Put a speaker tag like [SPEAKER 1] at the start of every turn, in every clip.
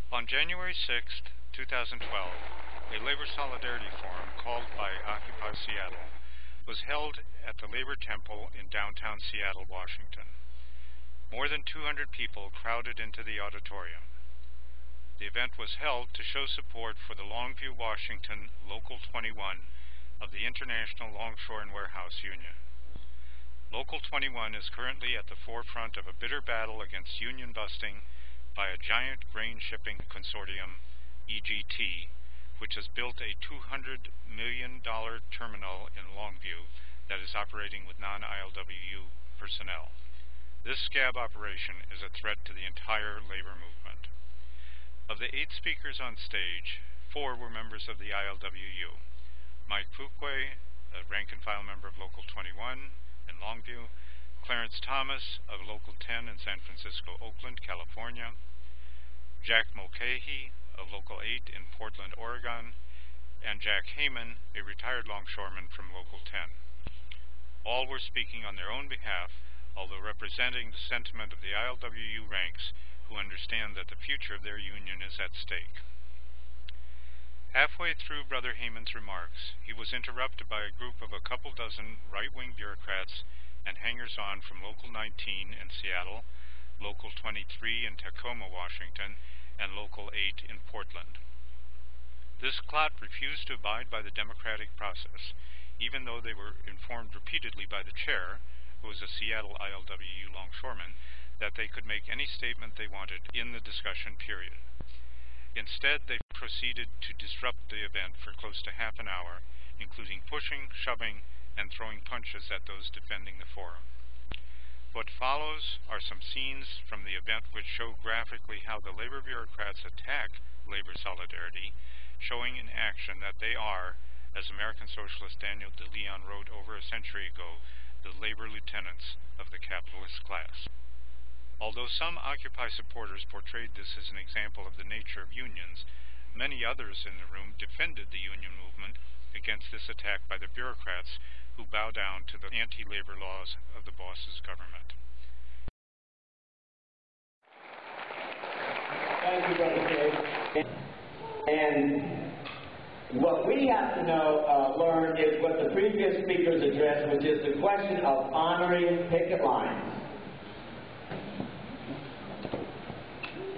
[SPEAKER 1] On January 6, 2012, a labor solidarity forum called by Occupy Seattle was held at the Labor Temple in downtown Seattle, Washington. More than 200 people crowded into the auditorium. The event was held to show support for the Longview, Washington Local 21 of the International Longshore and Warehouse Union. Local 21 is currently at the forefront of a bitter battle against union busting by a giant grain shipping consortium, EGT, which has built a $200 million terminal in Longview that is operating with non-ILWU personnel. This scab operation is a threat to the entire labor movement. Of the 8 speakers on stage, 4 were members of the ILWU. Mike Fuqua, a rank-and-file member of Local 21 in Longview, Clarence Thomas of Local 10 in San Francisco, Oakland, California, Jack Mulcahy of Local 8 in Portland, Oregon, and Jack Heyman, a retired longshoreman from Local 10. All were speaking on their own behalf, although representing the sentiment of the ILWU ranks who understand that the future of their union is at stake. Halfway through Brother Heyman's remarks, he was interrupted by a group of a couple dozen right-wing bureaucrats and hangers-on from Local 19 in Seattle, Local 23 in Tacoma, Washington, and Local 8 in Portland. This clot refused to abide by the democratic process, even though they were informed repeatedly by the chair, who was a Seattle ILWU longshoreman, that they could make any statement they wanted in the discussion period. Instead, they proceeded to disrupt the event for close to half an hour, including pushing, shoving, and throwing punches at those defending the forum. What follows are some scenes from the event which show graphically how the labor bureaucrats attack labor solidarity, showing in action that they are, as American socialist Daniel De Leon wrote over a century ago, the labor lieutenants of the capitalist class. Although some Occupy supporters portrayed this as an example of the nature of unions, many others in the room defended the union movement against this attack by the bureaucrats who bow down to the anti-labor laws of the boss's government.
[SPEAKER 2] Thank you, Brother Dave. And what we have to learn is what the previous speakers addressed, which is the question of honoring picket lines.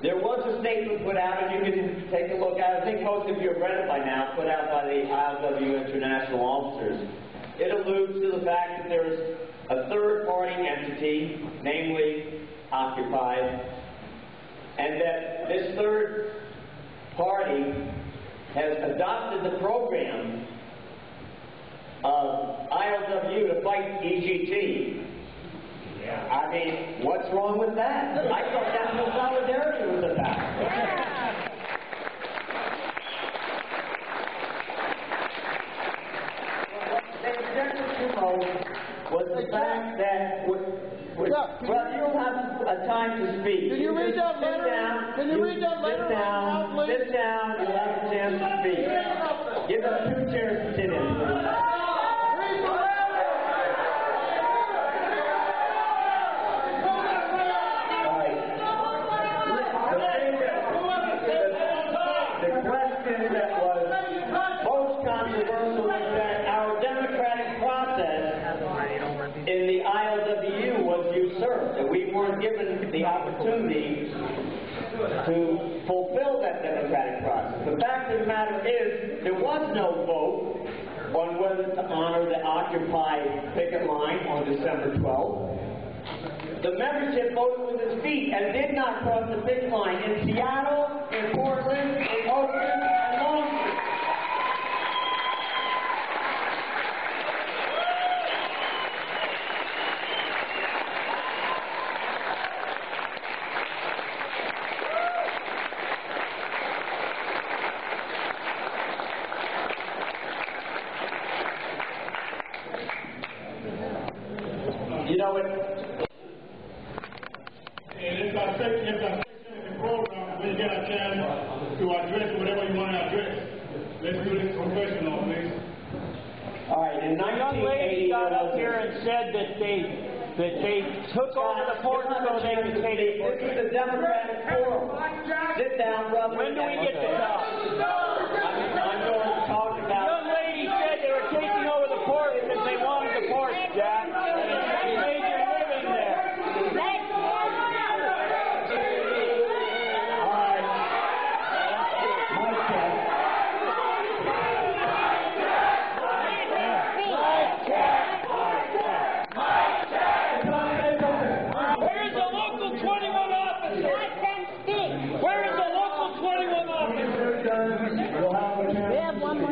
[SPEAKER 2] There was a statement put out, and you can take a look at it. I think most of you have read it by now, put out by the ILWU international officers. It alludes to the fact that there is a third-party entity, namely Occupy, and that this third party has adopted the program of ILWU to fight EGT. I mean, what's wrong with that? I thought national solidarity was about. The objective to most was the fact that, well, you don't have a time to speak.
[SPEAKER 3] Can you read that letter? Can you read that letter right now, please?
[SPEAKER 2] Sit down, you'll have a chance to speak. Give us 2 chairs to sit in, please. That was most controversial is that our democratic process in the ILWU was usurped, that we weren't given the opportunity to fulfill that democratic process. The fact of the matter is, there was no vote on whether to honor the Occupy picket line on December 12th. The membership voted with its feet and did not cross the picket line in Seattle, in Portland, in Oakland, and Longshore. You know what?
[SPEAKER 3] If I say in the program, we get a chance to address whatever you want to address. Let's do this professional, please.
[SPEAKER 2] All right, in 1980,
[SPEAKER 4] young lady got up here and said that they took over the port so they could take it.
[SPEAKER 2] This is the Democratic Forum. Sit down, brother.
[SPEAKER 4] When do we get to talk?
[SPEAKER 2] I'm going to talk
[SPEAKER 4] The
[SPEAKER 2] about...
[SPEAKER 4] young lady said they were taking over the port because they wanted the port, Jack. You made your living there.
[SPEAKER 2] All right. Mic check.
[SPEAKER 4] Where is the local 21 officer? Where is the local 21 officer?
[SPEAKER 2] We'll have a chance.
[SPEAKER 5] We have one more.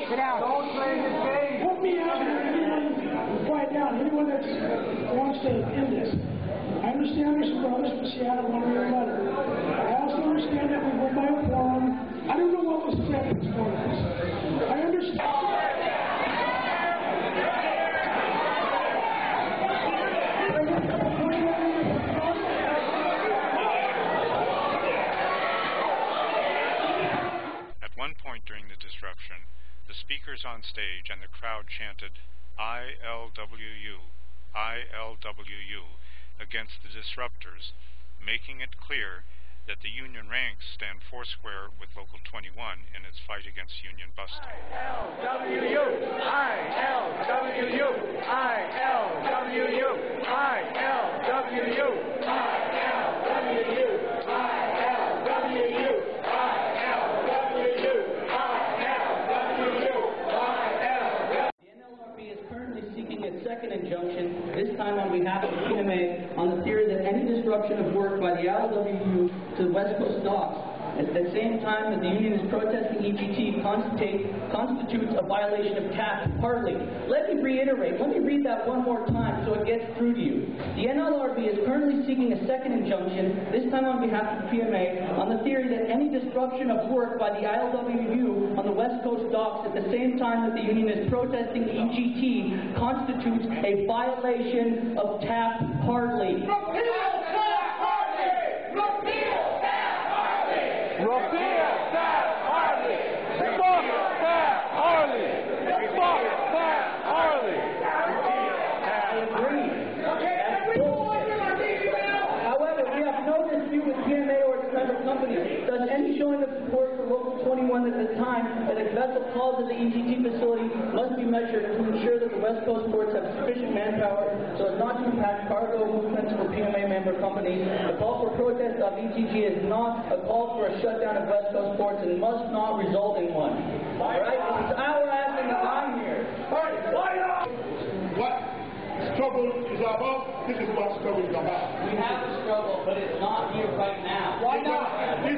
[SPEAKER 5] Get out.
[SPEAKER 3] Don't play this game. Put me out here. Anyone, quiet down. Anyone that wants to end this. I understand there's some brothers from Seattle want to read a letter. I also understand that we went by a forum. I don't know what was said in this forum. I understand.
[SPEAKER 1] At one point during the disruption, the speakers on stage and the crowd chanted ILWU, ILWU against the disruptors, making it clear that the union ranks stand foursquare with Local 21 in its fight against union busting.
[SPEAKER 4] ILWU, ILWU, ILWU, ILWU, ILWU, ILWU.
[SPEAKER 2] Second injunction, this time on behalf of the PMA, on the theory that any disruption of work by the ILWU to the West Coast docks, at the same time that the union is protesting EGT, constitutes a violation of TAP partly. Let me reiterate, let me read that one more time so it gets through to you. The NLRB is currently seeking a second injunction, this time on behalf of the PMA, on the theory that any disruption of work by the ILWU on the West Coast docks at the same time that the union is protesting EGT constitutes a violation of TAP partly. Does any showing of support for Local 21 at the time that a vessel calls at the EGT facility must be measured to ensure that the West Coast ports have sufficient manpower so as not to impact cargo movements for PMA member companies? The call for protest of EGT is not a call for a shutdown of West Coast ports and must not result in one. Alright? This is our ass in the line here.
[SPEAKER 3] What struggle is about? This is what struggle is about.
[SPEAKER 2] We have to struggle, but it's not here right now.
[SPEAKER 3] Why not? This